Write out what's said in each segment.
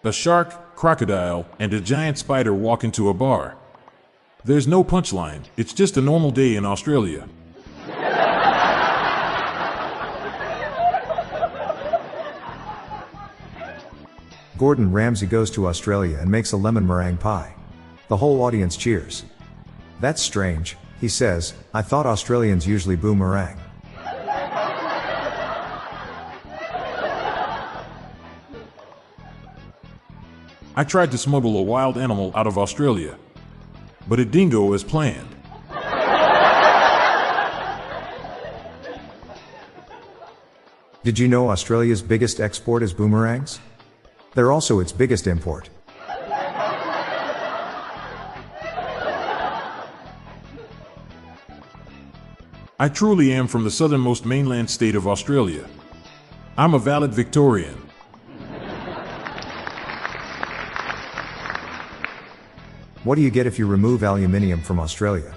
A shark, crocodile, and a giant spider walk into a bar. There's no punchline, it's just a normal day in Australia. Gordon Ramsay goes to Australia and makes a lemon meringue pie. The whole audience cheers. "That's strange," he says. "I thought Australians usually boo meringue." I tried to smuggle a wild animal out of Australia, but a dingo as planned. Did you know Australia's biggest export is boomerangs? They're also its biggest import. I truly am from the southernmost mainland state of Australia. I'm a valid Victorian. What do you get if you remove aluminium from Australia?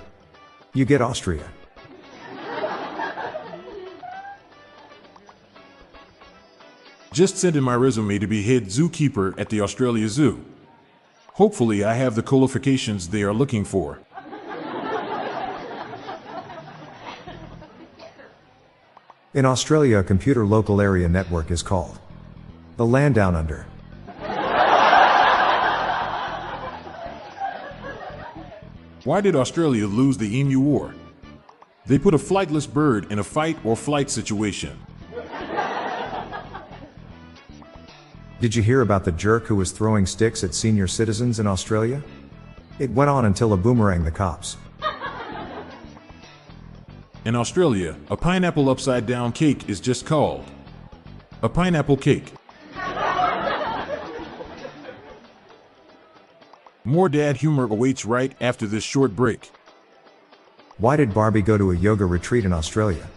You get Austria. Just sent in my resume to be head zookeeper at the Australia Zoo. Hopefully I have the qualifications they are looking for. In Australia, a computer local area network is called the Land Down Under. Why did Australia lose the Emu War? They put a flightless bird in a fight or flight situation. Did you hear about the jerk who was throwing sticks at senior citizens in Australia? It went on until a boomerang the cops. In Australia, a pineapple upside down cake is just called a pineapple cake. More dad humor awaits right after this short break. Why did Barbie go to a yoga retreat in Australia?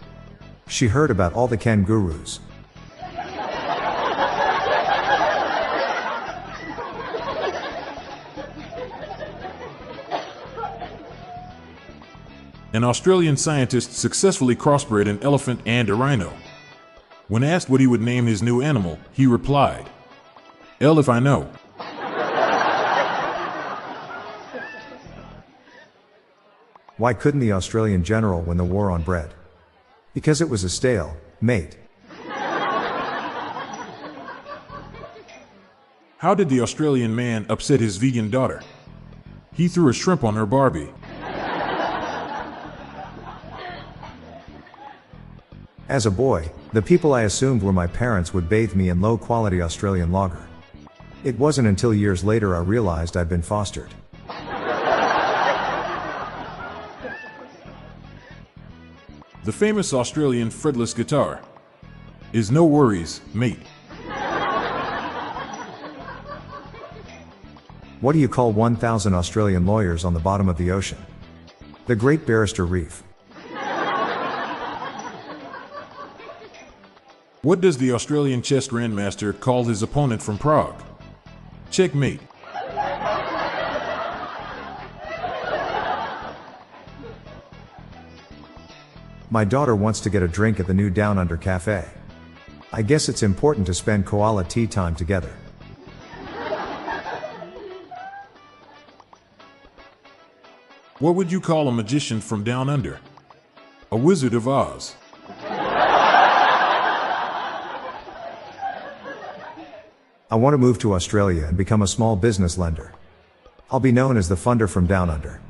She heard about all the Ken gurus. An Australian scientist successfully crossbred an elephant and a rhino. When asked what he would name his new animal, he replied, "L if I know." Why couldn't the Australian general win the war on bread? Because it was a stale, mate. How did the Australian man upset his vegan daughter? He threw a shrimp on her Barbie. As a boy, the people I assumed were my parents would bathe me in low-quality Australian lager. It wasn't until years later I realized I'd been fostered. The famous Australian fretless guitar is "No worries, mate." What do you call 1,000 Australian lawyers on the bottom of the ocean? The Great Barrister Reef. What does the Australian chess grandmaster call his opponent from Prague? Checkmate. My daughter wants to get a drink at the new Down Under Cafe. I guess it's important to spend koala tea time together. What would you call a magician from Down Under? A Wizard of Oz. I want to move to Australia and become a small business lender. I'll be known as the funder from Down Under.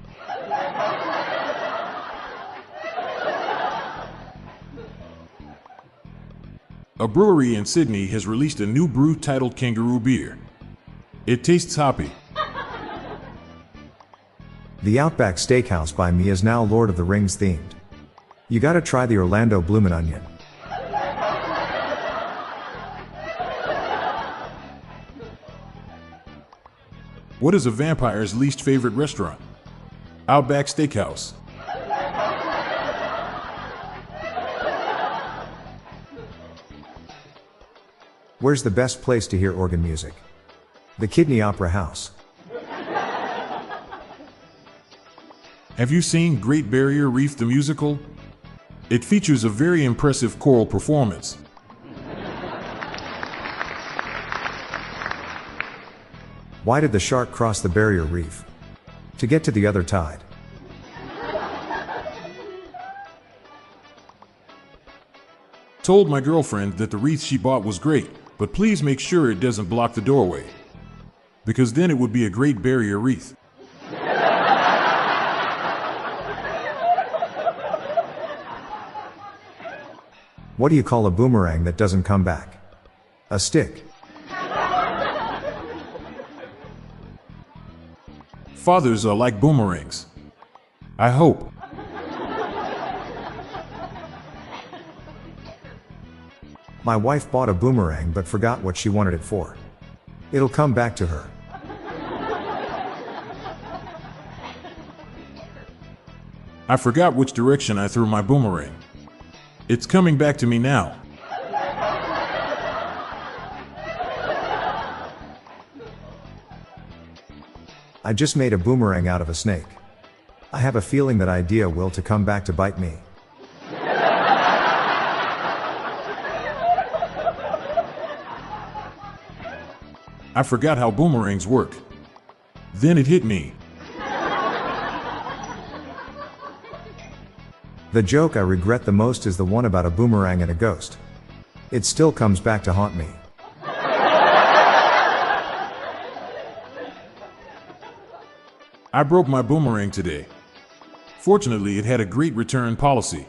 A brewery in Sydney has released a new brew titled Kangaroo Beer. It tastes hoppy. The Outback Steakhouse by me is now Lord of the Rings themed. You gotta try the Orlando Bloomin' Onion. What is a vampire's least favorite restaurant? Outback Steakhouse. Where's the best place to hear organ music? The Kidney Opera House. Have you seen Great Barrier Reef the musical? It features a very impressive choral performance. Why did the shark cross the barrier reef? To get to the other tide. Told my girlfriend that the wreath she bought was great, but please make sure it doesn't block the doorway. Because then it would be a great barrier wreath. What do you call a boomerang that doesn't come back? A stick. Fathers are like boomerangs. I hope. My wife bought a boomerang but forgot what she wanted it for. It'll come back to her. I forgot which direction I threw my boomerang. It's coming back to me now. I just made a boomerang out of a snake. I have a feeling that idea will to come back to bite me. I forgot how boomerangs work. Then it hit me. The joke I regret the most is the one about a boomerang and a ghost. It still comes back to haunt me. I broke my boomerang today. Fortunately, it had a great return policy.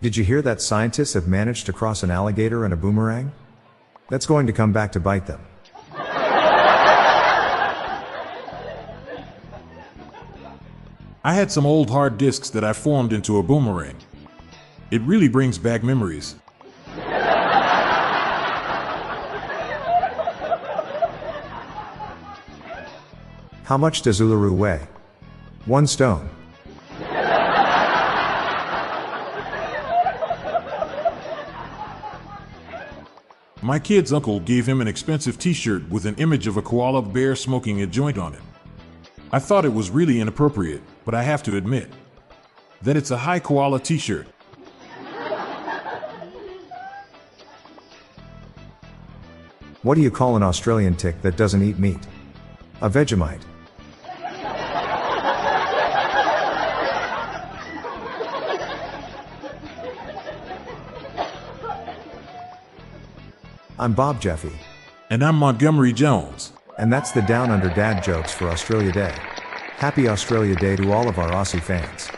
Did you hear that scientists have managed to cross an alligator and a boomerang? That's going to come back to bite them. I had some old hard disks that I formed into a boomerang. It really brings back memories. How much does Uluru weigh? 1 stone. My kid's uncle gave him an expensive t-shirt with an image of a koala bear smoking a joint on it. I thought it was really inappropriate, but I have to admit that it's a high koala t-shirt. What do you call an Australian tick that doesn't eat meat? A Vegemite. I'm Bob Jeffy. And I'm Montgomery Jones. And that's the Down Under Dad jokes for Australia Day. Happy Australia Day to all of our Aussie fans.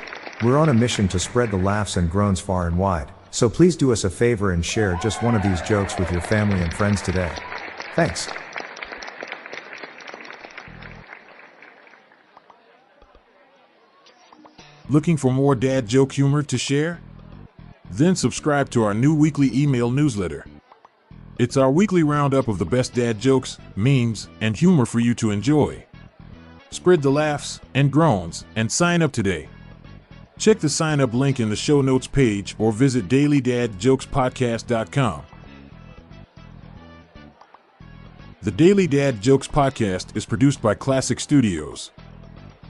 We're on a mission to spread the laughs and groans far and wide, so please do us a favor and share just one of these jokes with your family and friends today. Thanks. Looking for more dad joke humor to share? Then subscribe to our new weekly email newsletter. It's our weekly roundup of the best dad jokes, memes, and humor for you to enjoy. Spread the laughs and groans and sign up today. Check the sign up link in the show notes page or visit dailydadjokespodcast.com. The Daily Dad Jokes Podcast is produced by Classic Studios.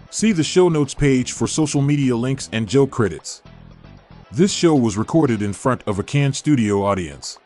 See the show notes page for social media links and joke credits. This show was recorded in front of a canned studio audience.